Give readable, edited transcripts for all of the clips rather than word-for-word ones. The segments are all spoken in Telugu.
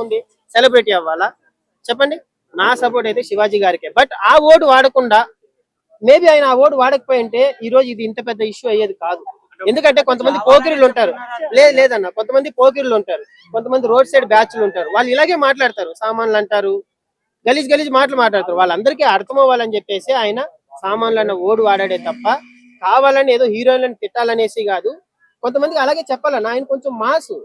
ఉంది సెలబ్రిటీ అవ్వాలా చెప్పండి. నా సపోర్ట్ అయితే శివాజీ గారికే. బట్ ఆ ఓటు వాడకుండా మేబీ ఆయన ఆ ఓటు వాడకపోయి ఉంటే ఈ రోజు ఇది ఇంత పెద్ద ఇష్యూ అయ్యేది కాదు. ఎందుకంటే కొంతమంది పోకిరీలు ఉంటారు, లేదన్న కొంతమంది పోకిరీలు ఉంటారు, కొంతమంది రోడ్ సైడ్ బ్యాచ్లు ఉంటారు, వాళ్ళు ఇలాగే మాట్లాడతారు, సామాన్లు అంటారు, గలీజ్ గలీజ్ మాటలు మాట్లాడతారు. వాళ్ళందరికీ అర్థం అవ్వాలని చెప్పేసి ఆయన సామాన్లు అన్న ఓడు వాడాడే తప్ప కావాలని ఏదో హీరోయిన్లను తిట్టాలనేసి కాదు. కొంతమందికి అలాగే చెప్పాలన్న ఆయన కొంచెం మాసు.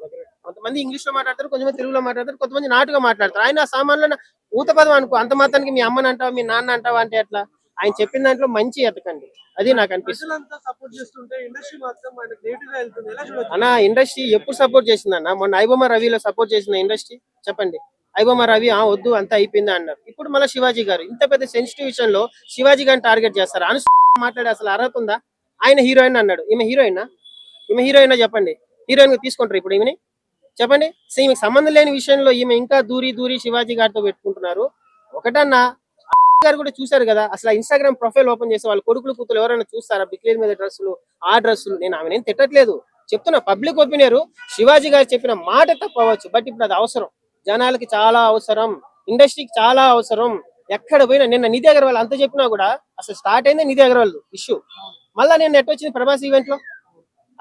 కొంతమంది ఇంగ్లీష్ లో మాట్లాడతారు, కొంతమంది తెలుగులో మాట్లాడతారు, కొంతమంది నాటుగా మాట్లాడతారు. ఆయన ఆ సామాన్లు ఊత పదం అనుకో, అంత మాత్రానికి మీ అమ్మని అంటావా మీ నాన్న అంటావా అంటే ఎట్లా? ఆయన చెప్పిన దాంట్లో మంచి ఎతకండి, అది నాకు అనిపిస్తుంది అన్న. ఇండస్ట్రీ ఎప్పుడు సపోర్ట్ చేసిందన్న? మొన్న ఐబొమ్మ రవిలో సపోర్ట్ చేసిన ఇండస్ట్రీ చెప్పండి. ఐబొమ్మ రవి వద్దు అంతా అయిపోయిందా అన్నారు. ఇప్పుడు మళ్ళీ శివాజీ గారు ఇంత పెద్ద సెన్సిటివ్ విషయంలో శివాజీ గారిని టార్గెట్ చేస్తారు. అను మాట్లాడే అసలు అర్హత ఉందా? ఆయన హీరోయిన్ అన్నాడు, ఈమె హీరోయినా? ఈమె హీరోయినా చెప్పండి. హీరోయిన్ తీసుకుంటారు ఇప్పుడు ఈమెని చెప్పండి. ఈమెకి సంబంధం లేని విషయంలో ఈమె ఇంకా దూరి దూరి శివాజీ గారితో పెట్టుకుంటున్నారు. ఒకటన్నా గారు కూడా చూసారు కదా, అసలు ఇన్స్టాగ్రామ్ ప్రొఫైల్ ఓపెన్ చేసే వాళ్ళ కొడుకులు కూతురు ఎవరైనా చూస్తారా? బిక్లీర్ మీద డ్రెస్సులు, ఆ డ్రెస్సులు. నేను ఆమె నేను తిట్టట్లేదు, చెప్తున్నా పబ్లిక్ ఒపీనియర్. శివాజీ గారు చెప్పిన మాట తప్పవచ్చు, బట్ ఇప్పుడు అది అవసరం, జనాలకి చాలా అవసరం, ఇండస్ట్రీకి చాలా అవసరం. ఎక్కడ పోయినా నిన్న నిధి అగర్వాల్ అంత చెప్పినా కూడా అసలు స్టార్ట్ అయిందే నిధి అగర్వాల్ ఇష్యూ. మళ్ళా నేను నెట్ వచ్చింది ప్రభాస్ ఈవెంట్ లో,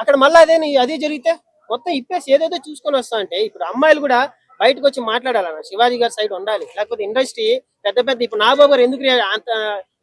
అక్కడ మళ్ళీ అదే జరిగితే మొత్తం ఇప్పేసి ఏదేదో చూసుకొని వస్తా అంటే ఇప్పుడు అమ్మాయిలు కూడా బయటకు వచ్చి మాట్లాడాలన్న, శివాజీ గారి సైడ్ ఉండాలి. లేకపోతే ఇండస్ట్రీ పెద్ద పెద్ద ఇప్పుడు నాగబాబు గారు ఎందుకు అంత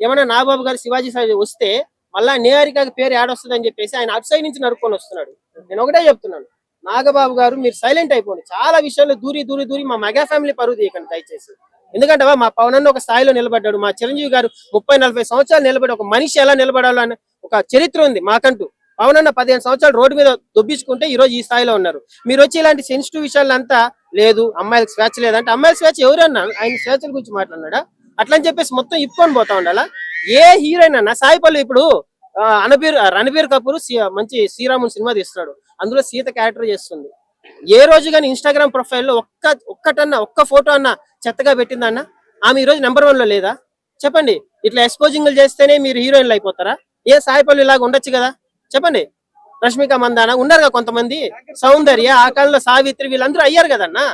ఏమన్నా నాగబాబు గారు శివాజీ సైడ్ వస్తే మళ్ళా నేహారిక పేరు యాడొస్తుంది అని చెప్పేసి ఆయన అటు సైడ్ నుంచి నరుక్కొని వస్తున్నాడు. నేను ఒకటే చెప్తున్నాను, నాగబాబు గారు మీరు సైలెంట్ అయిపోండి. చాలా విషయాల్లో దూరి దూరి దూరి మా మెగా ఫ్యామిలీ పరువు తీయకండి దయచేసి. ఎందుకంటే మా పవన్ అన్న ఒక స్థాయిలో నిలబడ్డాడు, మా చిరంజీవి గారు 30-40 సంవత్సరాలు నిలబడి ఒక మనిషి ఎలా నిలబడాలో అని ఒక చరిత్ర ఉంది మాకంటూ. పవన్ అన్న 15 సంవత్సరాలు రోడ్డు మీద దొబ్బించుకుంటే ఈ రోజు ఈ స్థాయిలో ఉన్నారు. మీరు వచ్చి ఇలాంటి సెన్సిటివ్ విషయాలంతా లేదు, అమ్మాయిలకు స్వేచ్ఛ లేదంటే అమ్మాయిల స్వేచ్ఛ ఎవరన్నా? ఆయన స్వేచ్ఛల గురించి మాట్లాడినాడా? అట్లని చెప్పేసి మొత్తం ఇప్పుకొని పోతా ఉండాలా? ఏ హీరోయిన్ అన్నా సాయిపల్లి ఇప్పుడు రణబీర్ కపూర్ మంచి శ్రీరాముని సినిమా తీస్తున్నాడు, అందులో సీత క్యారెక్టర్ చేస్తుంది. ఏ రోజు కానీ ఇన్స్టాగ్రామ్ ప్రొఫైల్లో ఒక్క ఫోటో అన్న చెత్తగా పెట్టిందన్న? ఆమె ఈ రోజు నెంబర్ 1 లో లేదా చెప్పండి. ఇట్లా ఎక్స్పోజింగ్లు చేస్తేనే మీరు హీరోయిన్లు అయిపోతారా? ఏ సాయిపల్లి ఇలాగ ఉండొచ్చు కదా చెప్పండి. రష్మిక మందాన ఉన్నారుగా కొంతమంది, సౌందర్య, ఆ కాలంలో సావిత్రి, వీళ్ళందరూ అయ్యారు కదన్నా.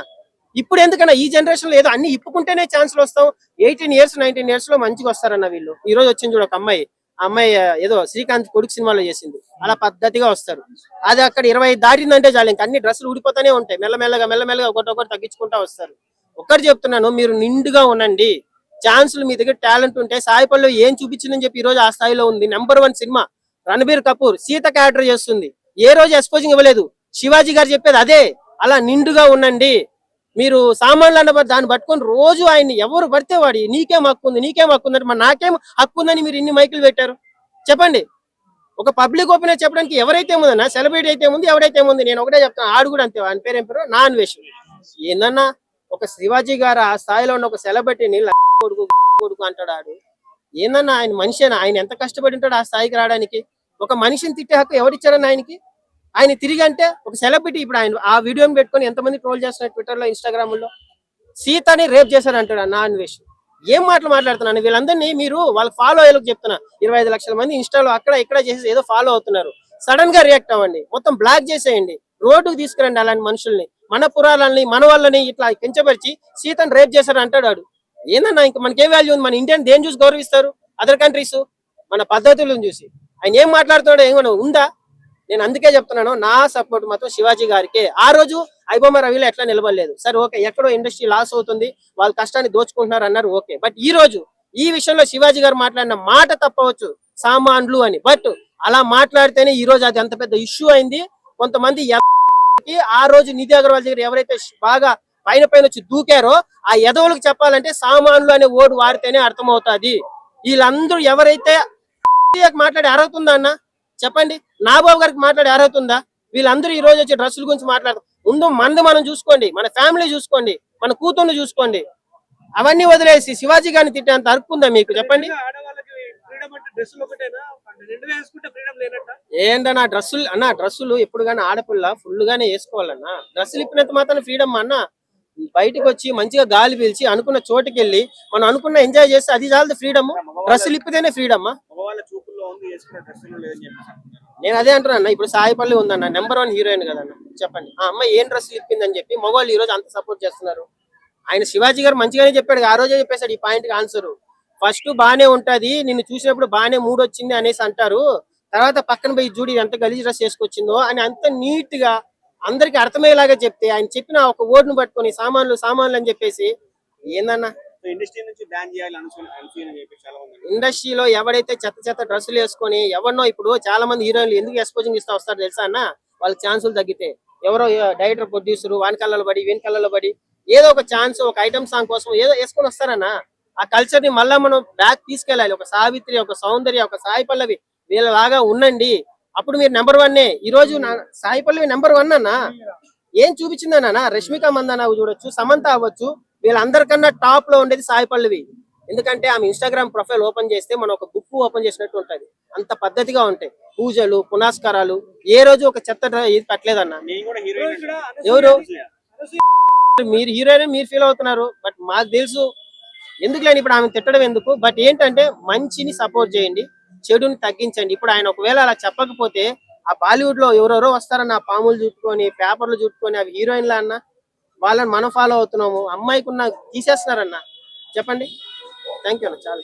ఇప్పుడు ఎందుకన్నా ఈ జనరేషన్ లో ఏదో అన్ని ఇప్పుకుంటేనే ఛాన్సులు వస్తాం. 18 years 19 years లో మంచిగా వస్తారన్న వీళ్ళు. ఈ రోజు వచ్చింది చూడ ఒక అమ్మాయి, ఆ అమ్మాయి ఏదో శ్రీకాంత్ కొడుకు సినిమాలో చేసింది, అలా పద్ధతిగా వస్తారు. అది అక్కడ 20 దాటిందంటే చాలు, ఇంకా అన్ని డ్రెస్సులు ఊడిపోతానే ఉంటాయి. మెల్లమెల్లగా ఒకటి తగ్గించుకుంటా వస్తారు. ఒక్కటి చెప్తున్నాను, మీరు నిండుగా ఉండండి. ఛాన్సులు మీ దగ్గర టాలెంట్ ఉంటే సాయిపల్లి ఏం చూపించిందని చెప్పి ఈ రోజు ఆ స్థాయిలో ఉంది. Number 1 cinema Ranbir Kapoor Sita character చేస్తుంది, ఏ రోజు ఎక్స్పోజింగ్ ఇవ్వలేదు. శివాజీ గారు చెప్పేది అదే, అలా నిండుగా ఉండండి. మీరు సామాన్లు అన్న దాన్ని పట్టుకొని రోజు ఆయన్ని ఎవరు పడితే వాడి నీకేం హక్కు ఉంది అంటే మరి నాకేం హక్కు ఉందని మీరు ఇన్ని మైకులు పెట్టారు చెప్పండి. ఒక పబ్లిక్ ఒపీనియన్ చెప్పడానికి ఎవరైతే ఉందన్నా, సెలబ్రిటీ అయితే ఉంది, ఎవరైతే ఉంది. నేను ఒకటే చెప్తాను, ఆడు కూడా అంతే, ఆయన పేరు ఏం పేరు, నా అన్వేషణ. ఏందన్నా ఒక శివాజీ గారు ఆ స్థాయిలో ఉన్న ఒక సెలబ్రిటీని కొడుకు అంటాడు. ఆడు ఏందన్నా, ఆయన మనిషేనా? ఆయన ఎంత కష్టపడి ఉంటాడు ఆ స్థాయికి రావడానికి? ఒక మనిషిని తిట్టే హక్కు ఎవరిచ్చారని ఆయనకి? ఆయన తిరిగి అంటే ఒక సెలబ్రిటీ ఇప్పుడు ఆయన ఆ వీడియోని పెట్టుకొని ఎంతమంది ట్రోల్ చేస్తున్నారు ట్విట్టర్ లో, ఇన్స్టాగ్రామ్ లో. సీతని రేప్ చేశారంటాడు నా అన్వేష్. ఏం మాటలు మాట్లాడుతున్నాను? వీళ్ళందరినీ మీరు వాళ్ళ ఫాలో అయ్యేలకు చెప్తున్నా, 25 లక్షల మంది ఇన్స్టాలో అక్కడ ఇక్కడ చేసి ఏదో ఫాలో అవుతున్నారు. సడన్ గా రియాక్ట్ అవ్వండి, మొత్తం బ్లాక్ చేసేయండి, రోడ్డుకు తీసుకురండి అలాంటి మనుషుల్ని. మన పురాలని మన వాళ్ళని ఇట్లా కించపరిచి సీతని రేప్ చేశారు అంటాడు. ఆడు ఏందన్నా, ఇంకా మనకేం వాల్యూ ఉంది? మన ఇండియన్ దేని చూసి గౌరవిస్తారు అదర్ కంట్రీస్? మన పద్ధతులను చూసి. ఆయన ఏం మాట్లాడుతున్నాడో ఏమైనా ఉందా? నేను అందుకే చెప్తున్నాను, నా సపోర్ట్ మాత్రం శివాజీ గారికి. ఆ రోజు ఐబొమ్మ రవిలో ఎట్లా నిలబడలేదు, సరే ఓకే, ఎక్కడో ఇండస్ట్రీ లాస్ అవుతుంది, వాళ్ళ కష్టాన్ని దోచుకుంటున్నారు అన్నారు, ఓకే. బట్ ఈ రోజు ఈ విషయంలో శివాజీ గారు మాట్లాడిన మాట తప్పవచ్చు, సామాన్లు అని. బట్ అలా మాట్లాడితేనే ఈ రోజు అది అంత పెద్ద ఇష్యూ అయింది. కొంతమంది ఆ రోజు నిధి అగర్వాల్ దగ్గర ఎవరైతే బాగా పైన వచ్చి దూకారో ఆ ఎదవులకు చెప్పాలంటే సామాన్లు అనే ఓడు వాడితేనే అర్థమవుతుంది. వీళ్ళందరూ ఎవరైతే మాట్లాడే అర్హత ఉందా అన్న చెప్పండి? నాగబాబు గారికి మాట్లాడే అర్హత ఉందా? వీళ్ళందరూ ఈ రోజు వచ్చి డ్రెస్సుల గురించి మాట్లాడతారు. ముందు మనం చూసుకోండి, మన ఫ్యామిలీ చూసుకోండి, మన కూతుర్ని చూసుకోండి. అవన్నీ వదిలేసి శివాజీ గారిని తిట్టేంత హక్కు ఉందా మీకు చెప్పండి? ఏంటన్నా డ్రెస్సులు ఎప్పుడు కానీ ఆడపిల్ల ఫుల్ గానే వేసుకోవాలన్నా. డ్రెస్సులు ఇప్పినంత మాత్రం ఫ్రీడమ్ అన్న. బయటకు వచ్చి మంచిగా గాలి పీల్చి అనుకున్న చోటుకి వెళ్ళి మనం అనుకున్న ఎంజాయ్ చేస్తే అది చాలదు ఫ్రీడమ్. డ్రెస్సులు ఇప్పితేనే ఫ్రీడమ్. నేను అదే అంటున్నా, ఇప్పుడు సాయిపల్లి ఉందన్న, నెంబర్ 1 హీరోయిన్ కదన్న. చెప్పండి, ఆ అమ్మాయి ఏం డ్రెస్సులు ఇప్పిందని చెప్పి మగవాళ్ళు ఈ రోజు అంత సపోర్ట్ చేస్తున్నారు. ఆయన శివాజీ గారు మంచిగానే చెప్పాడు, ఆ రోజే చెప్పేశాడు ఈ పాయింట్ ఆన్సర్. ఫస్ట్ బానే ఉంటది, నిన్ను చూసినప్పుడు బానే మూడ్ వచ్చింది అనేసి అంటారు, తర్వాత పక్కన పోయి చూడు ఇది ఎంత గలీజ్ డ్రెస్ చేసుకొచ్చిందో అని అంత నీట్ గా అందరికి అర్థమయ్యేలాగా చెప్తే, ఆయన చెప్పిన ఒక వర్డ్ ను పట్టుకొని సామాన్లు సామాన్లు అని చెప్పేసి ఏందన్నా. ఇండస్ట్రీ నుంచి బ్యాన్ చేయాలి అనుసూయ అని చెప్పి చాలా మంది ఇండస్ట్రీలో ఎవడైతే చెత్త చెత్త డ్రెస్సులు వేసుకొని ఎవరినో, ఇప్పుడు చాలా మంది హీరోయిన్లు ఎందుకు ఎక్స్పోజింగ్ ఇస్తా వస్తారు తెలుసా అన్న, వాళ్ళకి ఛాన్సులు తగ్గితే. ఎవరో డైరెక్టర్ ప్రొడ్యూసర్ వాని కళ్ళలో పడి వీని కళ్ళలో పడి ఏదో ఒక ఛాన్స్, ఒక ఐటమ్ సాంగ్ కోసం ఏదో వేసుకొని వస్తారన్న. ఆ కల్చర్ ని మళ్ళా మనం బ్యాక్ తీసుకెళ్ళాలి. ఒక సావిత్రి, ఒక సౌందర్య, ఒక సాయి పల్లవి వీళ్ళలాగా ఉండండి, అప్పుడు మీరు నెంబర్ వన్. ఈ రోజు సాయి పల్లవి నెంబర్ వన్ అన్న. ఏం చూపించిందన్న, రష్మిక మందన చూడొచ్చు, సమంత అవ్వచ్చు, వీళ్ళందరికన్నా టాప్ లో ఉండేది సాయి పల్లవి. ఎందుకంటే ఆమె ఇన్స్టాగ్రామ్ ప్రొఫైల్ ఓపెన్ చేస్తే మనం ఒక బుక్ ఓపెన్ చేసినట్టు ఉంటది, అంత పద్ధతిగా ఉంటాయి పూజలు పునస్కారాలు. ఏ రోజు ఒక చెత్త ఇది పెట్టలేదన్న. నేను కూడా హీరోయిన్ ఎవరు మీరు హీరోయిన్ మీరు ఫీల్ అవుతున్నారు, బట్ మాకు తెలుసు ఎందుకు లేని. ఇప్పుడు ఆమె తిట్టడం ఎందుకు, బట్ ఏంటంటే మంచిని సపోర్ట్ చేయండి, చెడుని తగ్గించండి. ఇప్పుడు ఆయన ఒకవేళ అలా చెప్పకపోతే ఆ బాలీవుడ్ లో ఎవరెవరో వస్తారన్న, ఆ పాములు చుట్టుకొని పేపర్లు చుట్టుకొని అవి హీరోయిన్లా అన్న, వాళ్ళని మనం ఫాలో అవుతున్నాము, అమ్మాయికి ఉన్న తీసేస్తున్నారన్న. చెప్పండి. థ్యాంక్ యూ అన్న, చాలా.